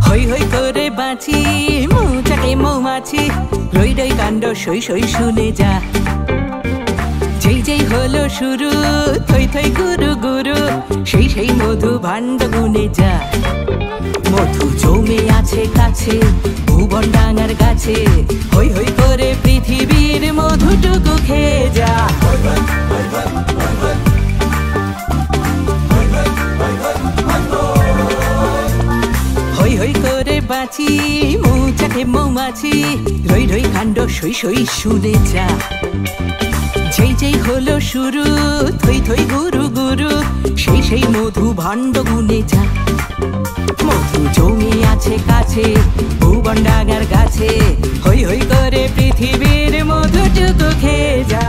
হই হই করে বাঁচি মৌচাকে মৌমাছি, রই রই কাণ্ড সই সই শুনে যা। যেই যেই হলো শুরু থই থই গুরু গুরু, সেই সেই মধু ভাণ্ড গুনে যা। মধু জমে আছে কাছে ভুবন ডাঙার গাছে, হই হই করে পৃথিবীর মধুটুকু খেয়ে যা। হই হই করে বাঁচি মৌচাকে মৌমাছি, রই রই কাণ্ড সই সই শুনে যা। যেই যেই হলো শুরু থই থই গুরু গুরু, সেই সেই মধু ভাণ্ড গুনে যা। মধু জমে আছে কাছে ভুবন ডাঙার গাছে, হই হই করে পৃথিবীর মধুটুকু খেয়ে যা।